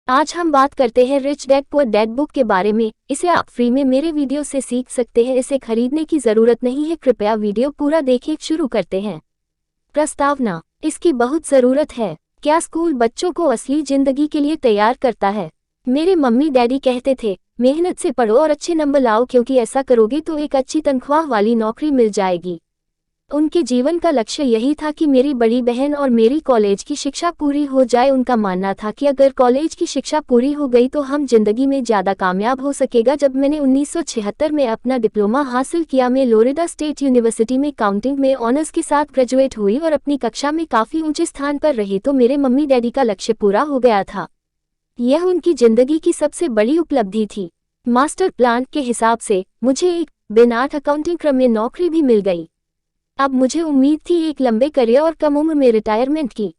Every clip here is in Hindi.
आज हम बात करते हैं rich dad poor dad book के बारे में। इसे आप फ्री में मेरे वीडियो से सीख सकते हैं। इसे खरीदने की जरूरत नहीं है। कृपया वीडियो पूरा देखें। शुरू करते हैं। प्रस्तावना। इसकी बहुत जरूरत है। क्या स्कूल बच्चों को असली जिंदगी के लिए तैयार करता है? मेरे मम्मी डैडी कहते थे, मेहनत से पढ़ो और अच्छे नंबर लाओ, क्योंकि ऐसा करोगे तो एक अच्छी तनख्वाह वाली नौकरी मिल जाएगी। उनके जीवन का लक्ष्य यही था कि मेरी बड़ी बहन और मेरी कॉलेज की शिक्षा पूरी हो जाए। उनका मानना था कि अगर कॉलेज की शिक्षा पूरी हो गई तो हम जिंदगी में ज़्यादा कामयाब हो सकेगा। जब मैंने 1976 में अपना डिप्लोमा हासिल किया, मैं फ्लोरिडा स्टेट यूनिवर्सिटी में काउंटिंग में ऑनर्स के साथ ग्रेजुएट हुई और अपनी कक्षा में काफ़ी ऊंचे स्थान पर रही, तो मेरे मम्मी डैडी का लक्ष्य पूरा हो गया था। यह उनकी जिंदगी की सबसे बड़ी उपलब्धि थी। मास्टर प्लान के हिसाब से मुझे एक बिना अकाउंटिंग क्रम में नौकरी भी मिल गई। अब मुझे उम्मीद थी एक लंबे करियर और कम उम्र में रिटायरमेंट की।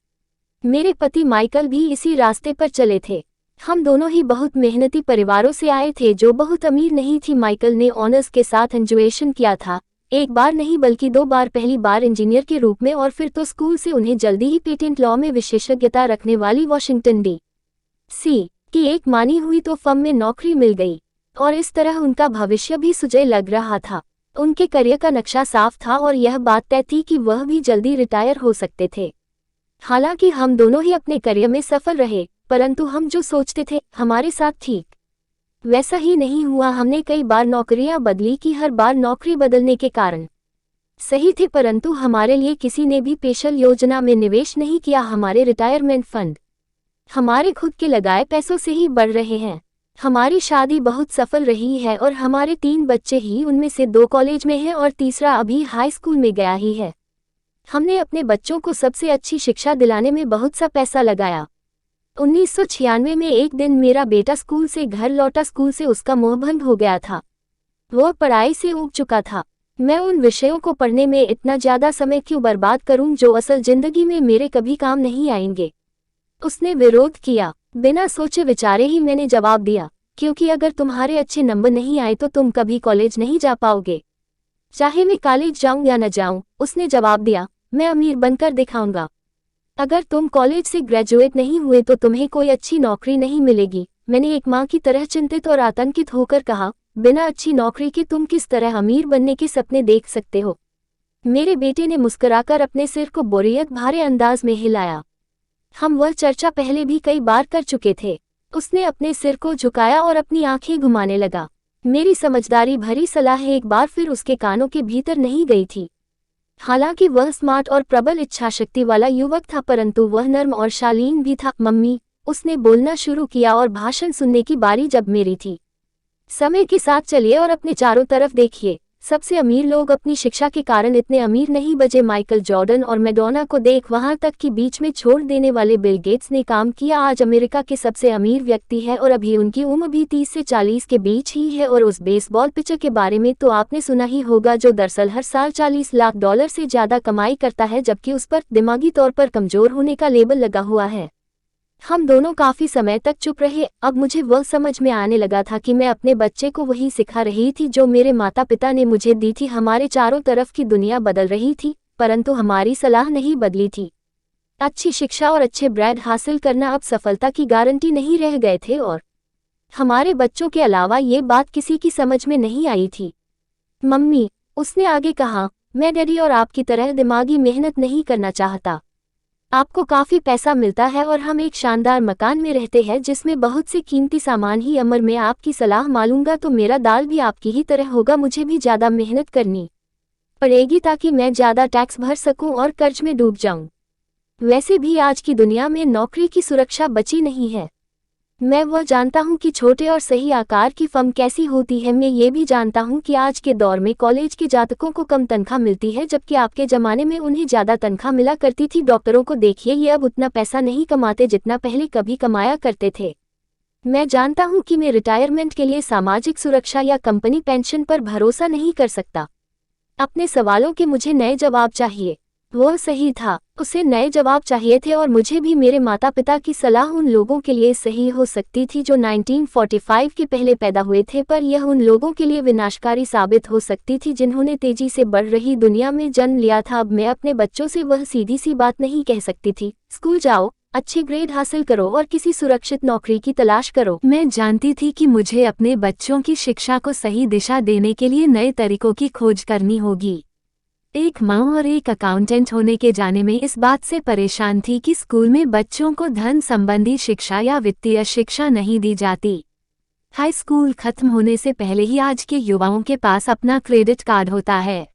मेरे पति माइकल भी इसी रास्ते पर चले थे। हम दोनों ही बहुत मेहनती परिवारों से आए थे जो बहुत अमीर नहीं थी। माइकल ने ऑनर्स के साथ ग्रेजुएशन किया था, एक बार नहीं बल्कि 2 बार। पहली बार इंजीनियर के रूप में और फिर तो स्कूल से उन्हें जल्दी ही पेटेंट लॉ में विशेषज्ञता रखने वाली वॉशिंगटन डी.सी. की एक मानी हुई तो फर्म में नौकरी मिल गई और इस तरह उनका भविष्य भी सुजय लग रहा था। उनके करियर का नक्शा साफ था और यह बात तय थी कि वह भी जल्दी रिटायर हो सकते थे। हालांकि हम दोनों ही अपने करियर में सफल रहे, परंतु हम जो सोचते थे हमारे साथ ठीक वैसा ही नहीं हुआ। हमने कई बार नौकरियां बदली कि हर बार नौकरी बदलने के कारण सही थे, परंतु हमारे लिए किसी ने भी स्पेशल योजना में निवेश नहीं किया। हमारे रिटायरमेंट फंड हमारे खुद के लगाए पैसों से ही बढ़ रहे हैं। हमारी शादी बहुत सफल रही है और हमारे 3 बच्चे ही, उनमें से 2 कॉलेज में हैं और तीसरा अभी हाई स्कूल में गया ही है। हमने अपने बच्चों को सबसे अच्छी शिक्षा दिलाने में बहुत सा पैसा लगाया। 1996 में एक दिन मेरा बेटा स्कूल से घर लौटा। स्कूल से उसका मोहभंग हो गया था। वह पढ़ाई से ऊब चुका था। मैं उन विषयों को पढ़ने में इतना ज़्यादा समय क्यों बर्बाद करूं जो असल जिंदगी में मेरे कभी काम नहीं आएंगे। उसने विरोध किया। बिना सोचे विचारे ही मैंने जवाब दिया, क्योंकि अगर तुम्हारे अच्छे नंबर नहीं आए तो तुम कभी कॉलेज नहीं जा पाओगे, चाहे मैं कॉलेज जाऊं या न जाऊं। उसने जवाब दिया, मैं अमीर बनकर दिखाऊंगा। अगर तुम कॉलेज से ग्रेजुएट नहीं हुए तो तुम्हें कोई अच्छी नौकरी नहीं मिलेगी। मैंने एक माँ की तरह चिंतित और आतंकित होकर कहा, बिना अच्छी नौकरी के तुम किस तरह अमीर बनने के सपने देख सकते हो? मेरे बेटे ने मुस्कुराकर अपने सिर को बोरियत भरे अंदाज में हिलाया। हम वह चर्चा पहले भी कई बार कर चुके थे। उसने अपने सिर को झुकाया और अपनी आंखें घुमाने लगा। मेरी समझदारी भरी सलाह एक बार फिर उसके कानों के भीतर नहीं गई थी। हालांकि वह स्मार्ट और प्रबल इच्छाशक्ति वाला युवक था, परंतु वह नर्म और शालीन भी था। मम्मी, उसने बोलना शुरू किया और भाषण सुनने की बारी जब मेरी थी। समय के साथ चलिए और अपने चारों तरफ देखिए। सबसे अमीर लोग अपनी शिक्षा के कारण इतने अमीर नहीं बचे। माइकल जॉर्डन और मैडोना को देख, वहां तक कि बीच में छोड़ देने वाले बिल गेट्स ने काम किया। आज अमेरिका के सबसे अमीर व्यक्ति है और अभी उनकी उम्र भी 30 से 40 के बीच ही है। और उस बेसबॉल पिचर के बारे में तो आपने सुना ही होगा, जो दरअसल हर साल $40 लाख से ज्यादा कमाई करता है, जबकि उस पर दिमागी तौर पर कमजोर होने का लेबल लगा हुआ है। हम दोनों काफी समय तक चुप रहे। अब मुझे वह समझ में आने लगा था कि मैं अपने बच्चे को वही सिखा रही थी जो मेरे माता पिता ने मुझे दी थी। हमारे चारों तरफ की दुनिया बदल रही थी, परंतु हमारी सलाह नहीं बदली थी। अच्छी शिक्षा और अच्छे ब्रेड हासिल करना अब सफलता की गारंटी नहीं रह गए थे और हमारे बच्चों के अलावा ये बात किसी की समझ में नहीं आई थी। मम्मी, उसने आगे कहा, मैं डैडी और आपकी तरह दिमागी मेहनत नहीं करना चाहता। आपको काफी पैसा मिलता है और हम एक शानदार मकान में रहते हैं जिसमें बहुत से कीमती सामान ही। अमर मैं आपकी सलाह मानूंगा तो मेरा दाल भी आपकी ही तरह होगा। मुझे भी ज्यादा मेहनत करनी पड़ेगी ताकि मैं ज्यादा टैक्स भर सकूं और कर्ज में डूब जाऊं। वैसे भी आज की दुनिया में नौकरी की सुरक्षा बची नहीं है। मैं वह जानता हूं कि छोटे और सही आकार की फर्म कैसी होती है। मैं ये भी जानता हूं कि आज के दौर में कॉलेज के जातकों को कम तनख्वाह मिलती है, जबकि आपके जमाने में उन्हें ज्यादा तनख्वाह मिला करती थी। डॉक्टरों को देखिए, ये अब उतना पैसा नहीं कमाते जितना पहले कभी कमाया करते थे। मैं जानता हूं कि मैं रिटायरमेंट के लिए सामाजिक सुरक्षा या कंपनी पेंशन पर भरोसा नहीं कर सकता। अपने सवालों के मुझे नए जवाब चाहिए। वह सही था, उसे नए जवाब चाहिए थे और मुझे भी। मेरे माता पिता की सलाह उन लोगों के लिए सही हो सकती थी जो 1945 के पहले पैदा हुए थे, पर यह उन लोगों के लिए विनाशकारी साबित हो सकती थी जिन्होंने तेजी से बढ़ रही दुनिया में जन्म लिया था। अब मैं अपने बच्चों से वह सीधी सी बात नहीं कह सकती थी, स्कूल जाओ अच्छे ग्रेड हासिल करो और किसी सुरक्षित नौकरी की तलाश करो। मैं जानती थी कि मुझे अपने बच्चों की शिक्षा को सही दिशा देने के लिए नए तरीकों की खोज करनी होगी। एक माँ और एक अकाउंटेंट होने के जाने में इस बात से परेशान थी कि स्कूल में बच्चों को धन संबंधी शिक्षा या वित्तीय शिक्षा नहीं दी जाती। हाई स्कूल खत्म होने से पहले ही आज के युवाओं के पास अपना क्रेडिट कार्ड होता है।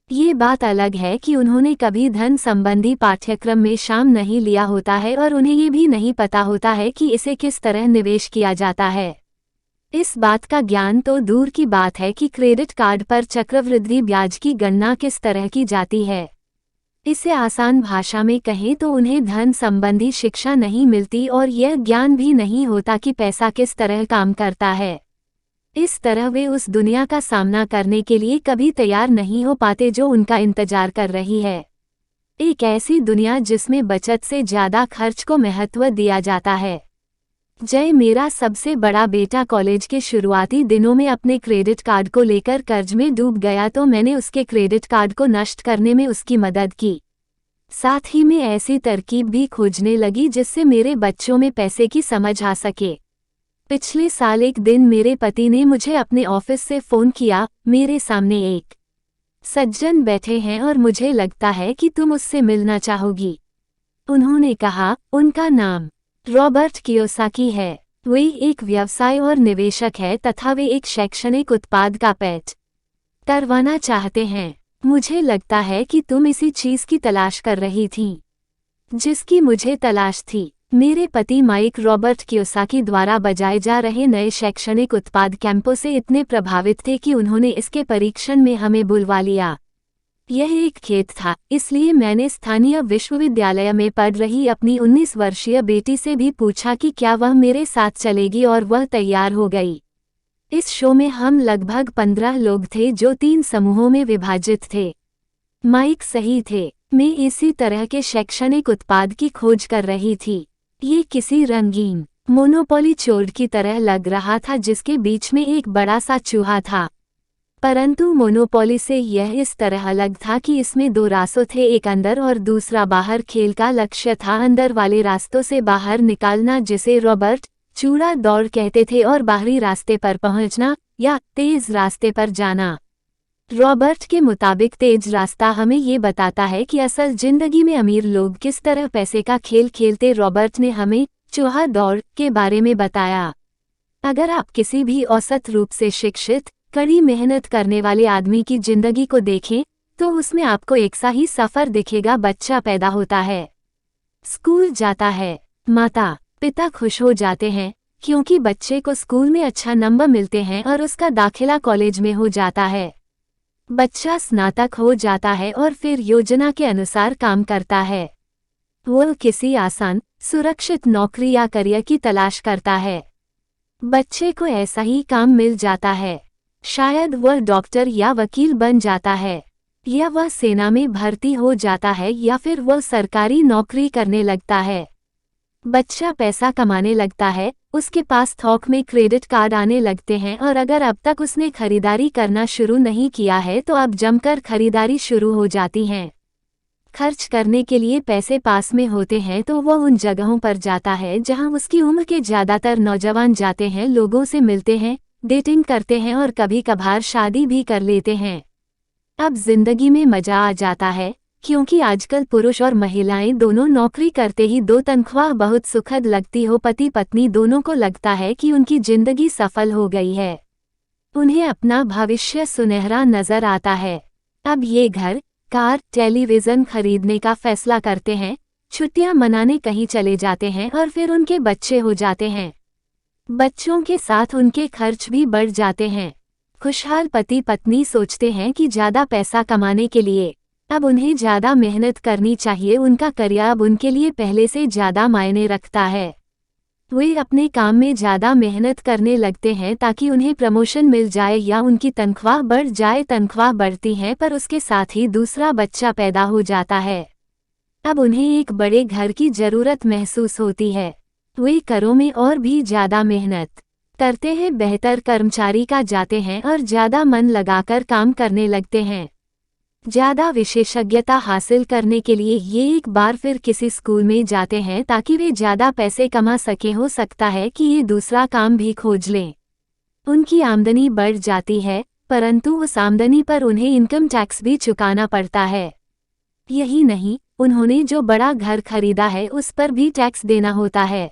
ये बात अलग है कि उन्होंने कभी धन संबंधी पाठ्यक्रम में शामिल नहीं लिया होता है और उन्हें ये भी नहीं पता होता है कि इसे किस तरह निवेश किया जाता है। इस बात का ज्ञान तो दूर की बात है कि क्रेडिट कार्ड पर चक्रवृद्धि ब्याज की गणना किस तरह की जाती है। इसे आसान भाषा में कहें तो उन्हें धन संबंधी शिक्षा नहीं मिलती और यह ज्ञान भी नहीं होता कि पैसा किस तरह काम करता है। इस तरह वे उस दुनिया का सामना करने के लिए कभी तैयार नहीं हो पाते जो उनका इंतजार कर रही है। एक ऐसी दुनिया जिसमें बचत से ज्यादा खर्च को महत्व दिया जाता है। जय मेरा सबसे बड़ा बेटा कॉलेज के शुरुआती दिनों में अपने क्रेडिट कार्ड को लेकर कर्ज में डूब गया तो मैंने उसके क्रेडिट कार्ड को नष्ट करने में उसकी मदद की। साथ ही मैं ऐसी तरकीब भी खोजने लगी जिससे मेरे बच्चों में पैसे की समझ आ सके। पिछले साल एक दिन मेरे पति ने मुझे अपने ऑफिस से फोन किया। मेरे सामने एक सज्जन बैठे हैं और मुझे लगता है कि तुम उससे मिलना चाहोगी। उन्होंने कहा, उनका नाम रॉबर्ट कियोसाकी है। वे एक व्यवसाय और निवेशक है तथा वे एक शैक्षणिक उत्पाद का पैच करवाना चाहते हैं। मुझे लगता है कि तुम इसी चीज की तलाश कर रही थी जिसकी मुझे तलाश थी। मेरे पति माइक रॉबर्ट कियोसाकी द्वारा बजाए जा रहे नए शैक्षणिक उत्पाद कैंपो से इतने प्रभावित थे कि उन्होंने इसके परीक्षण में हमें बुलवा लिया। यह एक खेत था, इसलिए मैंने स्थानीय विश्वविद्यालय में पढ़ रही अपनी 19 वर्षीय बेटी से भी पूछा कि क्या वह मेरे साथ चलेगी और वह तैयार हो गई। इस शो में हम लगभग 15 लोग थे जो 3 समूहों में विभाजित थे। माइक सही थे। मैं इसी तरह के शैक्षणिक उत्पाद की खोज कर रही थी। ये किसी रंगीन मोनोपोली चोर की तरह लग रहा था जिसके बीच में एक बड़ा सा चूहा था, परंतु मोनोपोली से यह इस तरह अलग था कि इसमें 2 रास्ते थे, एक अंदर और दूसरा बाहर। खेल का लक्ष्य था अंदर वाले रास्तों से बाहर निकालना जिसे रॉबर्ट चूड़ा दौड़ कहते थे और बाहरी रास्ते पर पहुंचना या तेज रास्ते पर जाना। रॉबर्ट के मुताबिक तेज रास्ता हमें ये बताता है कि असल जिंदगी में अमीर लोग किस तरह पैसे का खेल खेलते। रॉबर्ट ने हमें चूहा दौड़ के बारे में बताया। अगर आप किसी भी औसत रूप से शिक्षित, कड़ी मेहनत करने वाले आदमी की जिंदगी को देखें तो उसमें आपको एक सा ही सफर दिखेगा। बच्चा पैदा होता है, स्कूल जाता है, माता पिता खुश हो जाते हैं क्योंकि बच्चे को स्कूल में अच्छा नंबर मिलते हैं और उसका दाखिला कॉलेज में हो जाता है। बच्चा स्नातक हो जाता है और फिर योजना के अनुसार काम करता है। वो किसी आसान, सुरक्षित नौकरी या करियर की तलाश करता है। बच्चे को ऐसा ही काम मिल जाता है। शायद वह डॉक्टर या वकील बन जाता है, या वह सेना में भर्ती हो जाता है, या फिर वह सरकारी नौकरी करने लगता है। बच्चा पैसा कमाने लगता है, उसके पास थोक में क्रेडिट कार्ड आने लगते हैं और अगर अब तक उसने खरीदारी करना शुरू नहीं किया है तो अब जमकर खरीदारी शुरू हो जाती हैं। खर्च करने के लिए पैसे पास में होते हैं तो वह उन जगहों पर जाता है जहां उसकी उम्र के ज़्यादातर नौजवान जाते हैं, लोगों से मिलते हैं, डेटिंग करते हैं और कभी कभार शादी भी कर लेते हैं। अब जिंदगी में मजा आ जाता है क्योंकि आजकल पुरुष और महिलाएं दोनों नौकरी करते ही 2 तनख्वाह बहुत सुखद लगती हो। पति पत्नी दोनों को लगता है कि उनकी जिंदगी सफल हो गई है, उन्हें अपना भविष्य सुनहरा नजर आता है। अब ये घर, कार, टेलीविजन खरीदने का फैसला करते हैं, छुट्टियां मनाने कहीं चले जाते हैं और फिर उनके बच्चे हो जाते हैं। बच्चों के साथ उनके खर्च भी बढ़ जाते हैं। खुशहाल पति पत्नी सोचते हैं कि ज्यादा पैसा कमाने के लिए अब उन्हें ज्यादा मेहनत करनी चाहिए। उनका करियर अब उनके लिए पहले से ज्यादा मायने रखता है। वे अपने काम में ज्यादा मेहनत करने लगते हैं ताकि उन्हें प्रमोशन मिल जाए या उनकी तनख्वाह बढ़ जाए। तनख्वाह बढ़ती है पर उसके साथ ही दूसरा बच्चा पैदा हो जाता है। अब उन्हें एक बड़े घर की जरूरत महसूस होती है। वे करों में और भी ज्यादा मेहनत करते हैं, बेहतर कर्मचारी का जाते हैं और ज्यादा मन लगाकर काम करने लगते हैं। ज़्यादा विशेषज्ञता हासिल करने के लिए ये एक बार फिर किसी स्कूल में जाते हैं ताकि वे ज़्यादा पैसे कमा सकें। हो सकता है कि ये दूसरा काम भी खोज लें। उनकी आमदनी बढ़ जाती है, परंतु उस आमदनी पर उन्हें इनकम टैक्स भी चुकाना पड़ता है। यही नहीं, उन्होंने जो बड़ा घर खरीदा है उस पर भी टैक्स देना होता है।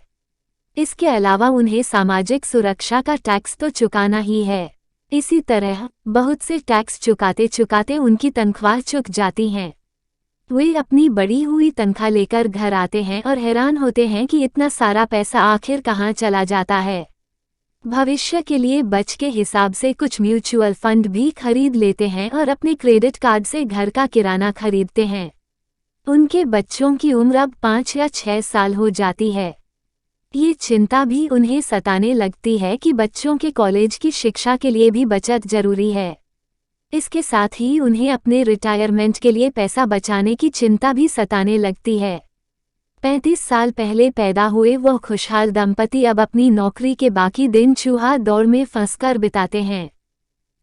इसके अलावा उन्हें सामाजिक सुरक्षा का टैक्स तो चुकाना ही है। इसी तरह बहुत से टैक्स चुकाते चुकाते उनकी तनख्वाह चुक जाती हैं। वे अपनी बढ़ी हुई तनख्वाह लेकर घर आते हैं और हैरान होते हैं कि इतना सारा पैसा आखिर कहाँ चला जाता है। भविष्य के लिए बच के हिसाब से कुछ म्यूचुअल फंड भी खरीद लेते हैं और अपने क्रेडिट कार्ड से घर का किराना खरीदते हैं। उनके बच्चों की उम्र अब 5 या 6 साल हो जाती है। ये चिंता भी उन्हें सताने लगती है कि बच्चों के कॉलेज की शिक्षा के लिए भी बचत जरूरी है। इसके साथ ही उन्हें अपने रिटायरमेंट के लिए पैसा बचाने की चिंता भी सताने लगती है। 35 साल पहले पैदा हुए वह खुशहाल दंपति अब अपनी नौकरी के बाकी दिन चूहा दौड़ में फंसकर बिताते हैं।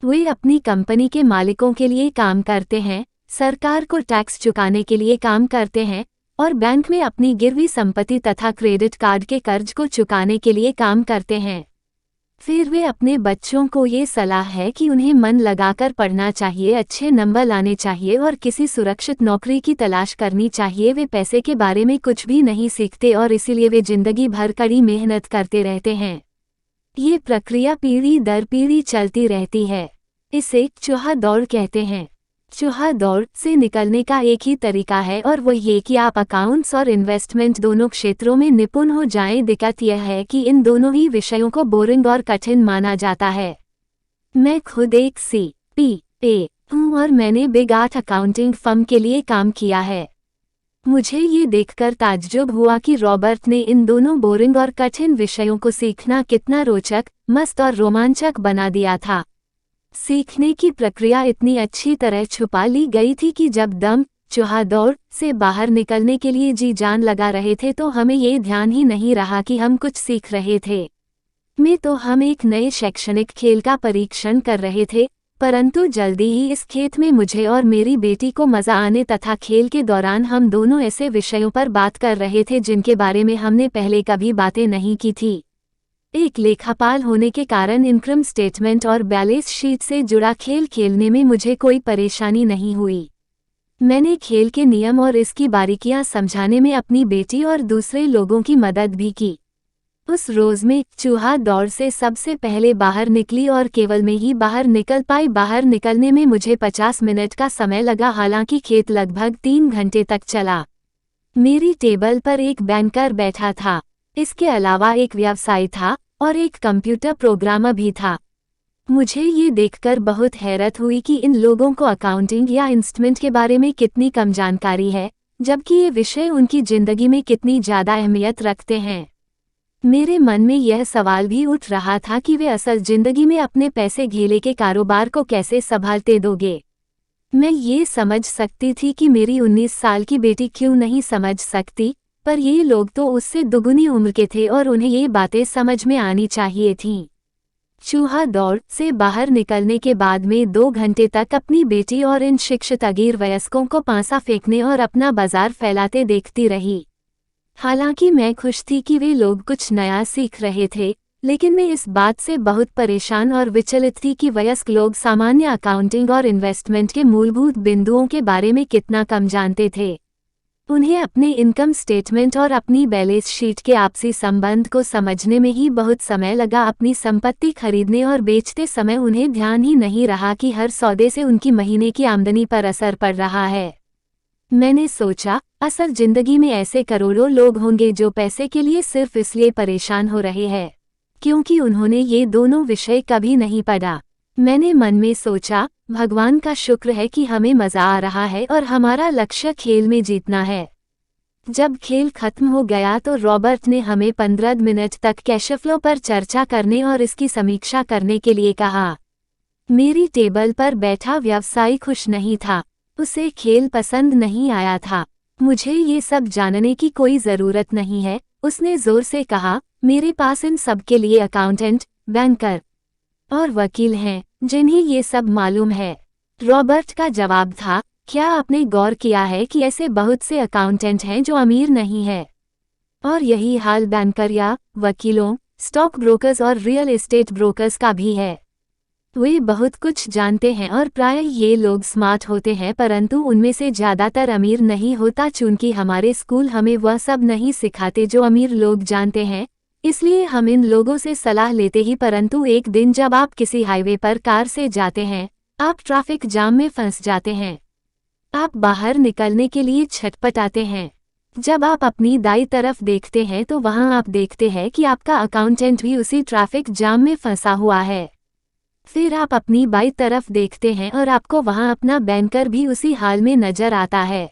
वे अपनी कंपनी के मालिकों के लिए काम करते हैं, सरकार को टैक्स चुकाने के लिए काम करते हैं और बैंक में अपनी गिरवी संपत्ति तथा क्रेडिट कार्ड के कर्ज को चुकाने के लिए काम करते हैं। फिर वे अपने बच्चों को ये सलाह है कि उन्हें मन लगाकर पढ़ना चाहिए, अच्छे नंबर लाने चाहिए और किसी सुरक्षित नौकरी की तलाश करनी चाहिए। वे पैसे के बारे में कुछ भी नहीं सीखते और इसीलिए वे जिंदगी भर कड़ी मेहनत करते रहते हैं। ये प्रक्रिया पीढ़ी दर पीढ़ी चलती रहती है। इसे चूहा दौड़ कहते हैं। चूहा दौड़ से निकलने का एक ही तरीका है और वो ये कि आप अकाउंट्स और इन्वेस्टमेंट दोनों क्षेत्रों में निपुण हो जाएं। दिक्कत यह है कि इन दोनों ही विषयों को बोरिंग और कठिन माना जाता है। मैं खुद एक CPA हूँ और मैंने बिग 8 अकाउंटिंग फर्म के लिए काम किया है। मुझे ये देखकर ताज्जुब हुआ कि रॉबर्ट ने इन दोनों बोरिंग और कठिन विषयों को सीखना कितना रोचक, मस्त और रोमांचक बना दिया था। सीखने की प्रक्रिया इतनी अच्छी तरह छुपा ली गई थी कि जब दम चूहा दौड़ से बाहर निकलने के लिए जी जान लगा रहे थे तो हमें ये ध्यान ही नहीं रहा कि हम कुछ सीख रहे थे। हम एक नए शैक्षणिक खेल का परीक्षण कर रहे थे, परंतु जल्दी ही इस खेत में मुझे और मेरी बेटी को मजा आने तथा खेल के दौरान हम दोनों ऐसे विषयों पर बात कर रहे थे जिनके बारे में हमने पहले कभी बातें नहीं की थी। एक लेखापाल होने के कारण इनकम स्टेटमेंट और बैलेंस शीट से जुड़ा खेल खेलने में मुझे कोई परेशानी नहीं हुई। मैंने खेल के नियम और इसकी बारीकियां समझाने में अपनी बेटी और दूसरे लोगों की मदद भी की। उस रोज में चूहा दौड़ से सबसे पहले बाहर निकली और केवल मैं ही बाहर निकल पाई। बाहर निकलने में मुझे 50 मिनट का समय लगा, हालांकि खेत लगभग 3 घंटे तक चला। मेरी टेबल पर एक बैंकर बैठा था, इसके अलावा एक व्यवसायी था और एक कंप्यूटर प्रोग्रामर भी था। मुझे ये देखकर बहुत हैरत हुई कि इन लोगों को अकाउंटिंग या इन्वेस्टमेंट के बारे में कितनी कम जानकारी है, जबकि ये विषय उनकी जिंदगी में कितनी ज़्यादा अहमियत रखते हैं। मेरे मन में यह सवाल भी उठ रहा था कि वे असल जिंदगी में अपने पैसे घेले के कारोबार को कैसे संभालते दोगे। मैं ये समझ सकती थी कि मेरी 19 साल की बेटी क्यों नहीं समझ सकती, पर ये लोग तो उससे दुगुनी उम्र के थे और उन्हें ये बातें समझ में आनी चाहिए थीं। चूहा दौड़ से बाहर निकलने के बाद में 2 घंटे तक अपनी बेटी और इन शिक्षित अगीर वयस्कों को पासा फेंकने और अपना बाजार फैलाते देखती रही। हालांकि मैं खुश थी कि वे लोग कुछ नया सीख रहे थे, लेकिन मैं इस बात से बहुत परेशान और विचलित थी कि वयस्क लोग सामान्य अकाउंटिंग और इन्वेस्टमेंट के मूलभूत बिंदुओं के बारे में कितना कम जानते थे। उन्हें अपने इनकम स्टेटमेंट और अपनी बैलेंस शीट के आपसी संबंध को समझने में ही बहुत समय लगा। अपनी संपत्ति खरीदने और बेचते समय उन्हें ध्यान ही नहीं रहा कि हर सौदे से उनकी महीने की आमदनी पर असर पड़ रहा है। मैंने सोचा, असल जिंदगी में ऐसे करोड़ों लोग होंगे जो पैसे के लिए सिर्फ इसलिए परेशान हो रहे हैं क्योंकि उन्होंने ये दोनों विषय कभी नहीं पढ़ा। मैंने मन में सोचा, भगवान का शुक्र है कि हमें मजा आ रहा है और हमारा लक्ष्य खेल में जीतना है। जब खेल खत्म हो गया तो रॉबर्ट ने हमें 15 मिनट तक कैश फ्लो पर चर्चा करने और इसकी समीक्षा करने के लिए कहा। मेरी टेबल पर बैठा व्यवसायी खुश नहीं था, उसे खेल पसंद नहीं आया था। मुझे ये सब जानने की कोई ज़रूरत नहीं है, उसने जोर से कहा। मेरे पास इन सब के लिए अकाउंटेंट, बैंकर और वकील हैं जिन्हें ये सब मालूम है। रॉबर्ट का जवाब था, क्या आपने गौर किया है कि ऐसे बहुत से अकाउंटेंट हैं जो अमीर नहीं है? और यही हाल बैंकर या वकीलों, स्टॉक ब्रोकर्स और रियल एस्टेट ब्रोकर्स का भी है। वे बहुत कुछ जानते हैं और प्रायः ये लोग स्मार्ट होते हैं, परंतु उनमें से ज़्यादातर अमीर नहीं होता। चूंकि हमारे स्कूल हमें वह सब नहीं सिखाते जो अमीर लोग जानते हैं, इसलिए हम इन लोगों से सलाह लेते ही। परंतु एक दिन जब आप किसी हाईवे पर कार से जाते हैं, आप ट्रैफिक जाम में फंस जाते हैं। आप बाहर निकलने के लिए छटपटाते हैं। जब आप अपनी दाईं तरफ देखते हैं तो वहां आप देखते हैं कि आपका अकाउंटेंट भी उसी ट्रैफिक जाम में फंसा हुआ है। फिर आप अपनी बाईं तरफ देखते हैं और आपको वहां अपना बैंकर भी उसी हाल में नजर आता है।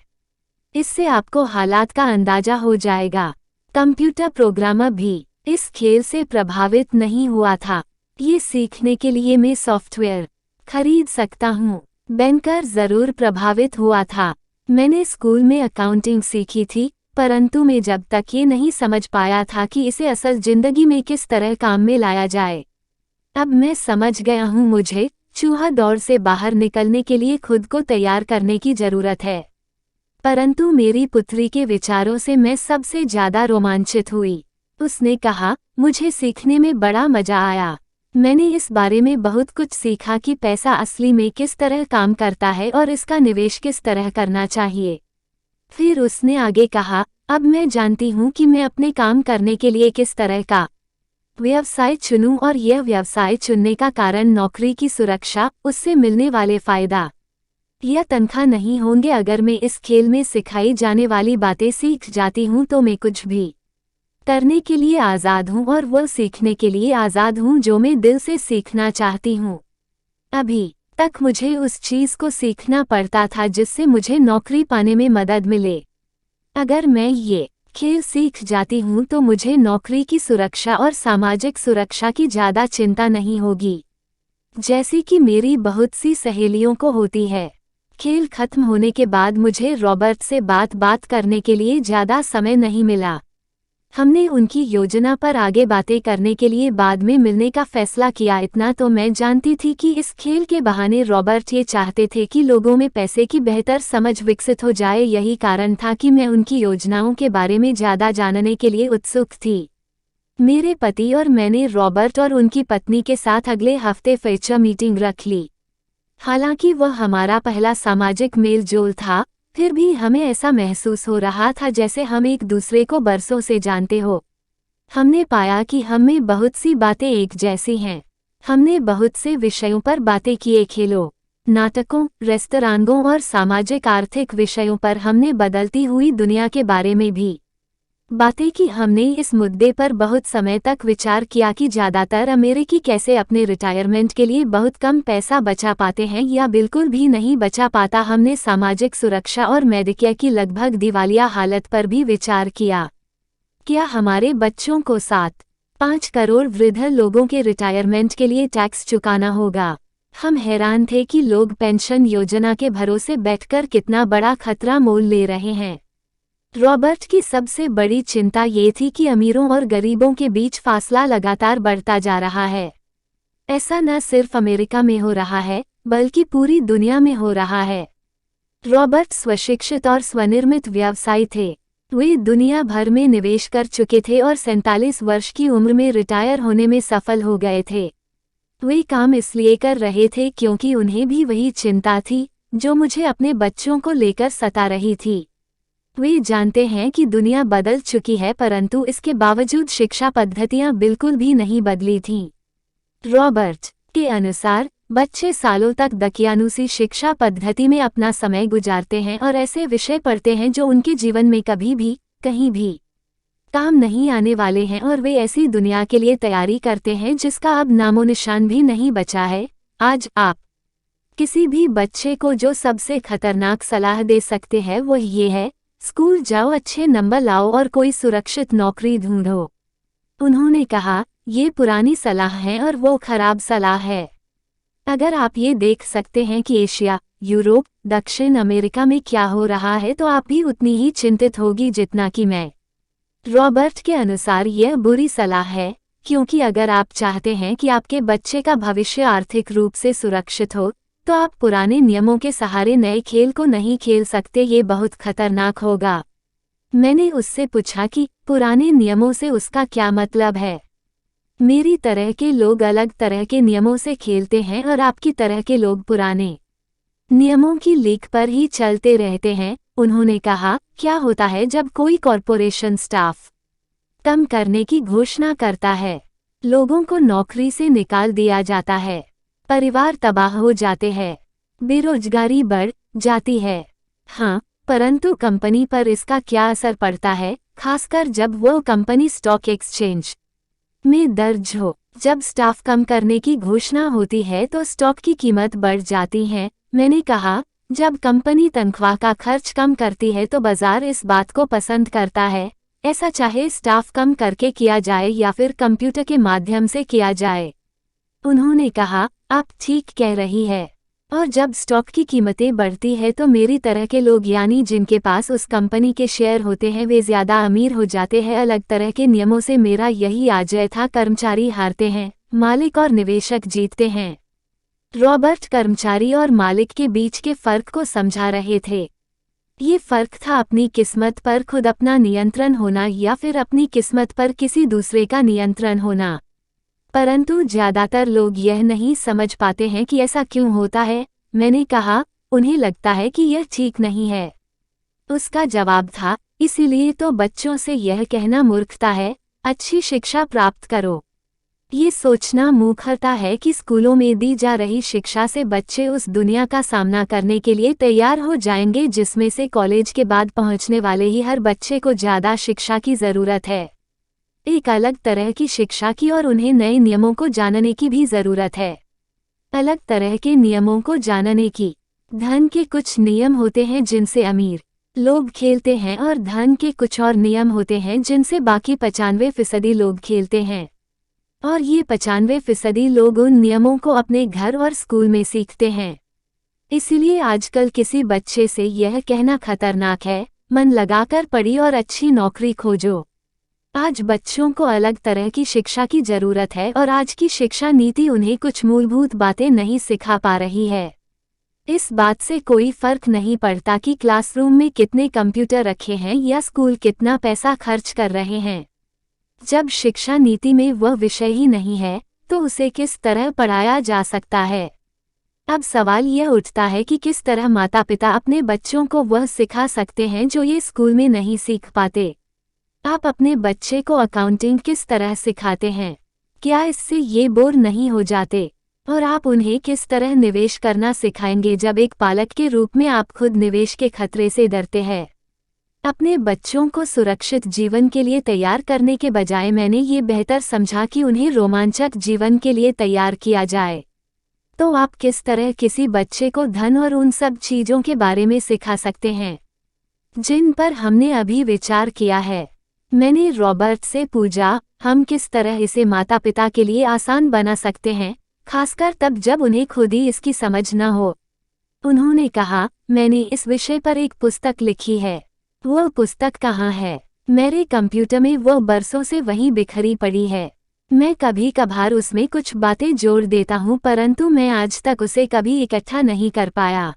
इससे आपको हालात का अंदाजा हो जाएगा। कंप्यूटर प्रोग्रामर भी इस खेल से प्रभावित नहीं हुआ था। ये सीखने के लिए मैं सॉफ्टवेयर खरीद सकता हूँ। बैंकर जरूर प्रभावित हुआ था। मैंने स्कूल में अकाउंटिंग सीखी थी, परंतु मैं जब तक ये नहीं समझ पाया था कि इसे असल जिंदगी में किस तरह काम में लाया जाए। अब मैं समझ गया हूँ, मुझे चूहा दौड़ से बाहर निकलने के लिए खुद को तैयार करने की जरूरत है। परंतु मेरी पुत्री के विचारों से मैं सबसे ज्यादा रोमांचित हुई। उसने कहा, मुझे सीखने में बड़ा मजा आया। मैंने इस बारे में बहुत कुछ सीखा कि पैसा असली में किस तरह काम करता है और इसका निवेश किस तरह करना चाहिए। फिर उसने आगे कहा, अब मैं जानती हूँ कि मैं अपने काम करने के लिए किस तरह का व्यवसाय चुनूं, और यह व्यवसाय चुनने का कारण नौकरी की सुरक्षा, उससे मिलने वाले फायदा या तनख्वाह नहीं होंगे। अगर मैं इस खेल में सिखाई जाने वाली बातें सीख जाती हूँ तो मैं कुछ भी करने के लिए आज़ाद हूँ और वह सीखने के लिए आज़ाद हूँ जो मैं दिल से सीखना चाहती हूँ। अभी तक मुझे उस चीज़ को सीखना पड़ता था जिससे मुझे नौकरी पाने में मदद मिले। अगर मैं ये खेल सीख जाती हूँ तो मुझे नौकरी की सुरक्षा और सामाजिक सुरक्षा की ज़्यादा चिंता नहीं होगी, जैसी कि मेरी बहुत सी सहेलियों को होती है। खेल खत्म होने के बाद मुझे रॉबर्ट से बात करने के लिए ज़्यादा समय नहीं मिला। हमने उनकी योजना पर आगे बातें करने के लिए बाद में मिलने का फैसला किया। इतना तो मैं जानती थी कि इस खेल के बहाने रॉबर्ट ये चाहते थे कि लोगों में पैसे की बेहतर समझ विकसित हो जाए। यही कारण था कि मैं उनकी योजनाओं के बारे में ज़्यादा जानने के लिए उत्सुक थी। मेरे पति और मैंने रॉबर्ट और उनकी पत्नी के साथ अगले हफ्ते फीचर मीटिंग रख ली। हालांकि वह हमारा पहला सामाजिक मेल जोल था, फिर भी हमें ऐसा महसूस हो रहा था जैसे हम एक दूसरे को बरसों से जानते हो। हमने पाया कि हम में बहुत सी बातें एक जैसी हैं। हमने बहुत से विषयों पर बातें किए, खेलों, नाटकों, रेस्तरांगों और सामाजिक आर्थिक विषयों पर हमने बदलती हुई दुनिया के बारे में भी बातें की। हमने इस मुद्दे पर बहुत समय तक विचार किया कि ज़्यादातर अमेरिकी कैसे अपने रिटायरमेंट के लिए बहुत कम पैसा बचा पाते हैं या बिल्कुल भी नहीं बचा पाता। हमने सामाजिक सुरक्षा और मेडिकेयर की लगभग दिवालिया हालत पर भी विचार किया। क्या हमारे बच्चों को 7-5 करोड़ वृद्ध लोगों के रिटायरमेंट के लिए टैक्स चुकाना होगा? हम हैरान थे कि लोग पेंशन योजना के भरोसे बैठकर कितना बड़ा खतरा मोल ले रहे हैं। रॉबर्ट की सबसे बड़ी चिंता ये थी कि अमीरों और गरीबों के बीच फासला लगातार बढ़ता जा रहा है। ऐसा न सिर्फ अमेरिका में हो रहा है, बल्कि पूरी दुनिया में हो रहा है। रॉबर्ट स्वशिक्षित और स्वनिर्मित व्यवसायी थे। वे दुनिया भर में निवेश कर चुके थे और 47 वर्ष की उम्र में रिटायर होने में सफल हो गए थे। वे काम इसलिए कर रहे थे क्योंकि उन्हें भी वही चिंता थी जो मुझे अपने बच्चों को लेकर सता रही थी। वे जानते हैं कि दुनिया बदल चुकी है, परंतु इसके बावजूद शिक्षा पद्धतियां बिल्कुल भी नहीं बदली थीं। रॉबर्ट के अनुसार बच्चे सालों तक दकियानूसी शिक्षा पद्धति में अपना समय गुजारते हैं और ऐसे विषय पढ़ते हैं जो उनके जीवन में कभी भी कहीं भी काम नहीं आने वाले हैं, और वे ऐसी दुनिया के लिए तैयारी करते हैं जिसका अब नामो निशान भी नहीं बचा है। आज आप किसी भी बच्चे को जो सबसे खतरनाक सलाह दे सकते हैं वह ये है, स्कूल जाओ, अच्छे नंबर लाओ और कोई सुरक्षित नौकरी ढूंढो। उन्होंने कहा, ये पुरानी सलाह है और वो खराब सलाह है। अगर आप ये देख सकते हैं कि एशिया, यूरोप, दक्षिण अमेरिका में क्या हो रहा है तो आप भी उतनी ही चिंतित होगी जितना कि मैं। रॉबर्ट के अनुसार यह बुरी सलाह है, क्योंकि अगर आप चाहते हैं कि आपके बच्चे का भविष्य आर्थिक रूप से सुरक्षित हो, तो आप पुराने नियमों के सहारे नए खेल को नहीं खेल सकते, ये बहुत खतरनाक होगा। मैंने उससे पूछा कि पुराने नियमों से उसका क्या मतलब है। मेरी तरह के लोग अलग तरह के नियमों से खेलते हैं और आपकी तरह के लोग पुराने नियमों की लीक पर ही चलते रहते हैं। उन्होंने कहा, क्या होता है जब कोई कॉरपोरेशन स्टाफ कम करने की घोषणा करता है? लोगों को नौकरी से निकाल दिया जाता है, परिवार तबाह हो जाते हैं, बेरोजगारी बढ़ जाती है। हाँ, परंतु कंपनी पर इसका क्या असर पड़ता है, खासकर जब वो कंपनी स्टॉक एक्सचेंज में दर्ज हो। जब स्टाफ कम करने की घोषणा होती है तो स्टॉक की कीमत बढ़ जाती है। मैंने कहा, जब कंपनी तनख्वाह का खर्च कम करती है तो बाजार इस बात को पसंद करता है, ऐसा चाहे स्टाफ कम करके किया जाए या फिर कंप्यूटर के माध्यम से किया जाए। उन्होंने कहा, आप ठीक कह रही है। और जब स्टॉक की कीमतें बढ़ती है तो मेरी तरह के लोग, यानी जिनके पास उस कंपनी के शेयर होते हैं, वे ज्यादा अमीर हो जाते हैं। अलग तरह के नियमों से मेरा यही आशय था, कर्मचारी हारते हैं, मालिक और निवेशक जीतते हैं। रॉबर्ट कर्मचारी और मालिक के बीच के फर्क को समझा रहे थे। ये फर्क था अपनी किस्मत पर खुद अपना नियंत्रण होना या फिर अपनी किस्मत पर किसी दूसरे का नियंत्रण होना। परंतु ज्यादातर लोग यह नहीं समझ पाते हैं कि ऐसा क्यों होता है। मैंने कहा, उन्हें लगता है कि यह ठीक नहीं है। उसका जवाब था, इसीलिए तो बच्चों से यह कहना मूर्खता है, अच्छी शिक्षा प्राप्त करो। ये सोचना मूर्खता है कि स्कूलों में दी जा रही शिक्षा से बच्चे उस दुनिया का सामना करने के लिए तैयार हो जाएंगे जिसमें से कॉलेज के बाद पहुंचने वाले ही हर बच्चे को ज़्यादा शिक्षा की ज़रूरत है, एक अलग तरह की शिक्षा की, और उन्हें नए नियमों को जानने की भी ज़रूरत है। अलग तरह के नियमों को जानने की। धन के कुछ नियम होते हैं जिनसे अमीर लोग खेलते हैं और धन के कुछ और नियम होते हैं जिनसे बाकी 95% लोग खेलते हैं। और ये 95% लोग उन नियमों को अपने घर और स्कूल में सीखते हैं। इसलिए आजकल किसी बच्चे से यह कहना खतरनाक है, मन लगाकर पढ़ी और अच्छी नौकरी खोजो। आज बच्चों को अलग तरह की शिक्षा की जरूरत है और आज की शिक्षा नीति उन्हें कुछ मूलभूत बातें नहीं सिखा पा रही है। इस बात से कोई फर्क नहीं पड़ता कि क्लासरूम में कितने कंप्यूटर रखे हैं या स्कूल कितना पैसा खर्च कर रहे हैं। जब शिक्षा नीति में वह विषय ही नहीं है तो उसे किस तरह पढ़ाया जा सकता है? अब सवाल यह उठता है कि किस तरह माता पिता अपने बच्चों को वह सिखा सकते हैं जो ये स्कूल में नहीं सीख पाते। आप अपने बच्चे को अकाउंटिंग किस तरह सिखाते हैं? क्या इससे ये बोर नहीं हो जाते? और आप उन्हें किस तरह निवेश करना सिखाएंगे जब एक पालक के रूप में आप खुद निवेश के खतरे से डरते हैं? अपने बच्चों को सुरक्षित जीवन के लिए तैयार करने के बजाय मैंने ये बेहतर समझा कि उन्हें रोमांचक जीवन के लिए तैयार किया जाए। तो आप किस तरह किसी बच्चे को धन और उन सब चीज़ों के बारे में सिखा सकते हैं जिन पर हमने अभी विचार किया है? मैंने रॉबर्ट से पूछा, हम किस तरह इसे माता पिता के लिए आसान बना सकते हैं, खासकर तब जब उन्हें खुद ही इसकी समझ न हो? उन्होंने कहा, मैंने इस विषय पर एक पुस्तक लिखी है। वह पुस्तक कहाँ है? मेरे कंप्यूटर में। वह बरसों से वहीं बिखरी पड़ी है। मैं कभी कभार उसमें कुछ बातें जोड़ देता हूँ, परंतु मैं आज तक उसे कभी इकट्ठा नहीं कर पाया।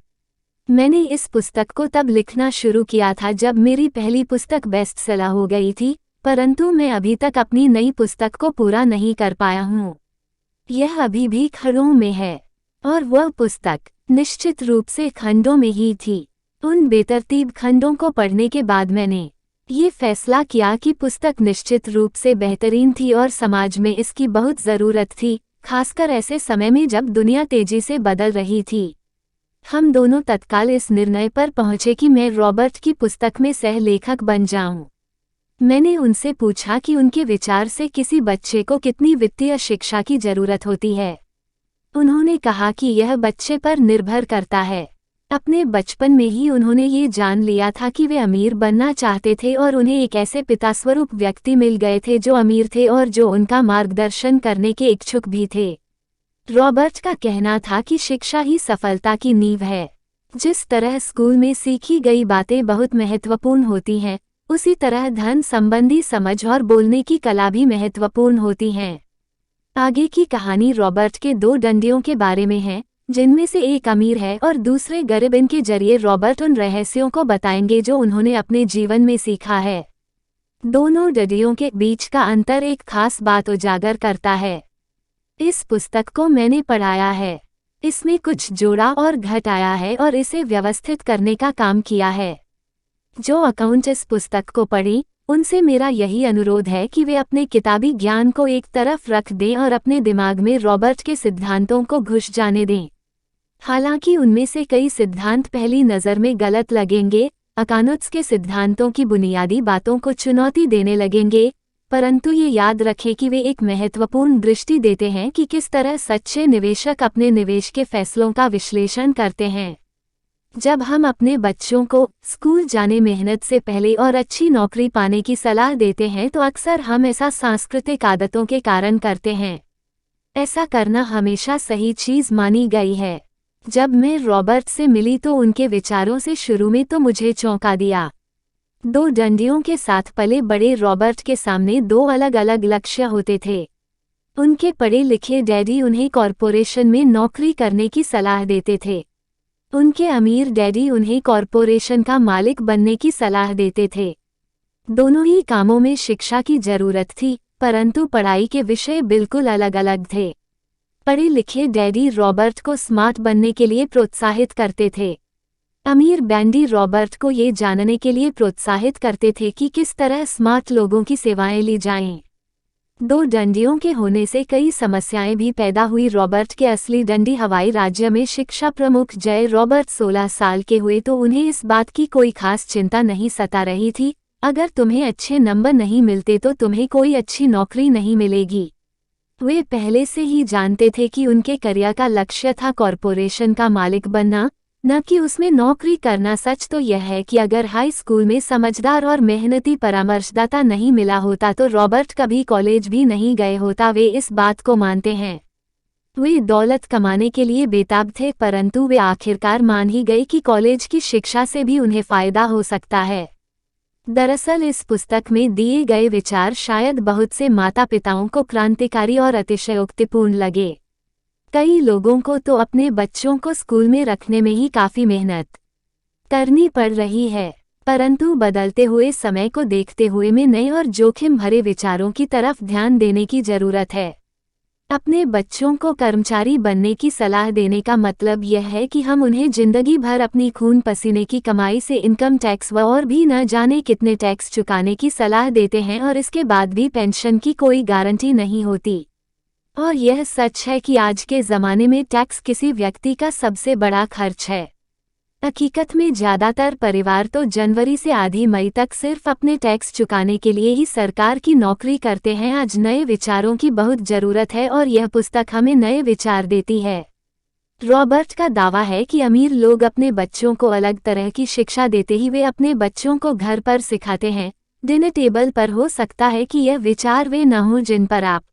मैंने इस पुस्तक को तब लिखना शुरू किया था जब मेरी पहली पुस्तक बेस्ट सेलर हो गई थी, परंतु मैं अभी तक अपनी नई पुस्तक को पूरा नहीं कर पाया हूँ। यह अभी भी खंडों में है और वह पुस्तक निश्चित रूप से खंडों में ही थी। उन बेतरतीब खंडों को पढ़ने के बाद मैंने ये फैसला किया कि पुस्तक निश्चित रूप से बेहतरीन थी और समाज में इसकी बहुत ज़रूरत थी, खासकर ऐसे समय में जब दुनिया तेजी से बदल रही थी। हम दोनों तत्काल इस निर्णय पर पहुंचे कि मैं रॉबर्ट की पुस्तक में सह लेखक बन जाऊं। मैंने उनसे पूछा कि उनके विचार से किसी बच्चे को कितनी वित्तीय शिक्षा की जरूरत होती है। उन्होंने कहा कि यह बच्चे पर निर्भर करता है। अपने बचपन में ही उन्होंने ये जान लिया था कि वे अमीर बनना चाहते थे और उन्हें एक ऐसे पिता स्वरूप व्यक्ति मिल गए थे जो अमीर थे और जो उनका मार्गदर्शन करने के इच्छुक भी थे। रॉबर्ट का कहना था कि शिक्षा ही सफलता की नींव है। जिस तरह स्कूल में सीखी गई बातें बहुत महत्वपूर्ण होती हैं, उसी तरह धन संबंधी समझ और बोलने की कला भी महत्वपूर्ण होती हैं। आगे की कहानी रॉबर्ट के 2 डंडियों के बारे में है जिनमें से एक अमीर है और दूसरे गरीब। इनके जरिए रॉबर्ट उन रहस्यों को बताएंगे जो उन्होंने अपने जीवन में सीखा है। दोनों डडियों के बीच का अंतर एक खास बात उजागर करता है। इस पुस्तक को मैंने पढ़ाया है, इसमें कुछ जोड़ा और घटाया है और इसे व्यवस्थित करने का काम किया है। जो अकाउंट इस पुस्तक को पढ़ी, उनसे मेरा यही अनुरोध है कि वे अपने किताबी ज्ञान को एक तरफ रख दें और अपने दिमाग में रॉबर्ट के सिद्धांतों को घुस जाने दें। हालांकि उनमें से कई सिद्धांत पहली नज़र में गलत लगेंगे, अकाउंट्स के सिद्धांतों की बुनियादी बातों को चुनौती देने लगेंगे, परंतु ये याद रखें कि वे एक महत्वपूर्ण दृष्टि देते हैं कि किस तरह सच्चे निवेशक अपने निवेश के फैसलों का विश्लेषण करते हैं। जब हम अपने बच्चों को स्कूल जाने मेहनत से पहले और अच्छी नौकरी पाने की सलाह देते हैं तो अक्सर हम ऐसा सांस्कृतिक आदतों के कारण करते हैं। ऐसा करना हमेशा सही चीज़ मानी गई है। जब मैं रॉबर्ट से मिली तो उनके विचारों से शुरू में तो मुझे चौंका दिया। दो डंडियों के साथ पले बड़े रॉबर्ट के सामने दो अलग अलग लक्ष्य होते थे। उनके पढ़े लिखे डैडी उन्हें कॉरपोरेशन में नौकरी करने की सलाह देते थे। उनके अमीर डैडी उन्हें कॉरपोरेशन का मालिक बनने की सलाह देते थे। दोनों ही कामों में शिक्षा की जरूरत थी, परंतु पढ़ाई के विषय बिल्कुल अलग अलग थे। पढ़े लिखे डैडी रॉबर्ट को स्मार्ट बनने के लिए प्रोत्साहित करते थे। अमीर बैंडी रॉबर्ट को ये जानने के लिए प्रोत्साहित करते थे कि किस तरह स्मार्ट लोगों की सेवाएं ली जाएं। दो डंडियों के होने से कई समस्याएं भी पैदा हुई। रॉबर्ट के असली डंडी हवाई राज्य में शिक्षा प्रमुख जय रॉबर्ट 16 साल के हुए तो उन्हें इस बात की कोई खास चिंता नहीं सता रही थी, अगर तुम्हें अच्छे नंबर नहीं मिलते तो तुम्हें कोई अच्छी नौकरी नहीं मिलेगी। वे पहले से ही जानते थे कि उनके करियर का लक्ष्य था कॉरपोरेशन का मालिक बनना, न कि उसमें नौकरी करना। सच तो यह है कि अगर हाई स्कूल में समझदार और मेहनती परामर्शदाता नहीं मिला होता तो रॉबर्ट कभी कॉलेज भी नहीं गए होता। वे इस बात को मानते हैं। वे दौलत कमाने के लिए बेताब थे, परंतु वे आखिरकार मान ही गए कि कॉलेज की शिक्षा से भी उन्हें फायदा हो सकता है। दरअसल इस पुस्तक में दिए गए विचार शायद बहुत से माता पिताओं को क्रांतिकारी और अतिशयोक्तिपूर्ण लगे। कई लोगों को तो अपने बच्चों को स्कूल में रखने में ही काफ़ी मेहनत करनी पड़ रही है, परंतु बदलते हुए समय को देखते हुए में नए और जोखिम भरे विचारों की तरफ ध्यान देने की ज़रूरत है। अपने बच्चों को कर्मचारी बनने की सलाह देने का मतलब यह है कि हम उन्हें जिंदगी भर अपनी खून पसीने की कमाई से इनकम टैक्स व और भी न जाने कितने टैक्स चुकाने की सलाह देते हैं और इसके बाद भी पेंशन की कोई गारंटी नहीं होती। और यह सच है कि आज के ज़माने में टैक्स किसी व्यक्ति का सबसे बड़ा खर्च है। हकीकत में ज़्यादातर परिवार तो जनवरी से आधी मई तक सिर्फ अपने टैक्स चुकाने के लिए ही सरकार की नौकरी करते हैं। आज नए विचारों की बहुत ज़रूरत है और यह पुस्तक हमें नए विचार देती है। रॉबर्ट का दावा है कि अमीर लोग अपने बच्चों को अलग तरह की शिक्षा देते ही वे अपने बच्चों को घर पर सिखाते हैं। डिनर टेबल पर हो सकता है कि यह विचार वे न हों जिन पर आप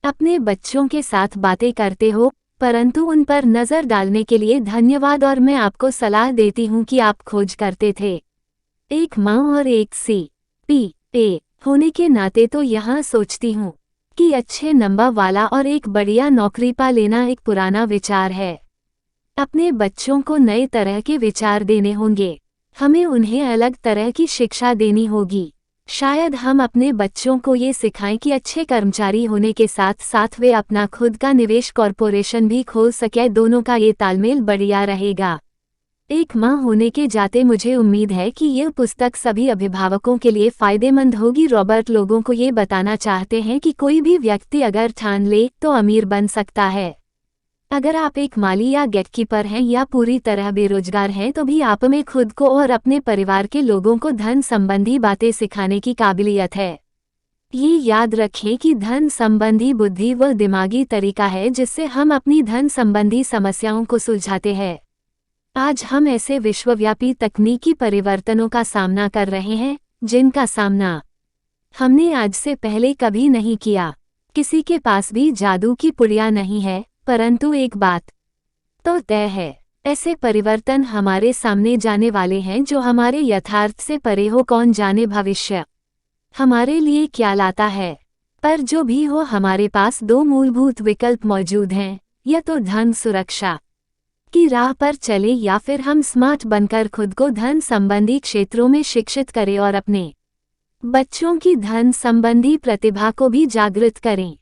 अपने बच्चों के साथ बातें करते हो, परंतु उन पर नज़र डालने के लिए धन्यवाद। और मैं आपको सलाह देती हूँ कि आप खोज करते थे। एक माँ और एक CPA होने के नाते तो यहाँ सोचती हूँ कि अच्छे नंबर वाला और एक बढ़िया नौकरी पा लेना एक पुराना विचार है। अपने बच्चों को नए तरह के विचार देने होंगे। हमें उन्हें अलग तरह की शिक्षा देनी होगी। शायद हम अपने बच्चों को ये सिखाएं कि अच्छे कर्मचारी होने के साथ साथ वे अपना खुद का निवेश कॉरपोरेशन भी खोल सके। दोनों का ये तालमेल बढ़िया रहेगा। एक माँ होने के जाते मुझे उम्मीद है कि यह पुस्तक सभी अभिभावकों के लिए फ़ायदेमंद होगी। रॉबर्ट लोगों को ये बताना चाहते हैं कि कोई भी व्यक्ति अगर ठान ले तो अमीर बन सकता है। अगर आप एक माली या गेटकीपर हैं या पूरी तरह बेरोजगार हैं तो भी आप में खुद को और अपने परिवार के लोगों को धन संबंधी बातें सिखाने की काबिलियत है। ये याद रखें कि धन संबंधी बुद्धि वह दिमागी तरीका है जिससे हम अपनी धन संबंधी समस्याओं को सुलझाते हैं। आज हम ऐसे विश्वव्यापी तकनीकी परिवर्तनों का सामना कर रहे हैं जिनका सामना हमने आज से पहले कभी नहीं किया। किसी के पास भी जादू की पुड़िया नहीं है, परंतु एक बात तो तय है, ऐसे परिवर्तन हमारे सामने जाने वाले हैं जो हमारे यथार्थ से परे हो। कौन जाने भविष्य हमारे लिए क्या लाता है, पर जो भी हो हमारे पास दो मूलभूत विकल्प मौजूद हैं, या तो धन सुरक्षा की राह पर चले या फिर हम स्मार्ट बनकर खुद को धन संबंधी क्षेत्रों में शिक्षित करें और अपने बच्चों की धन संबंधी प्रतिभा को भी जागृत करें।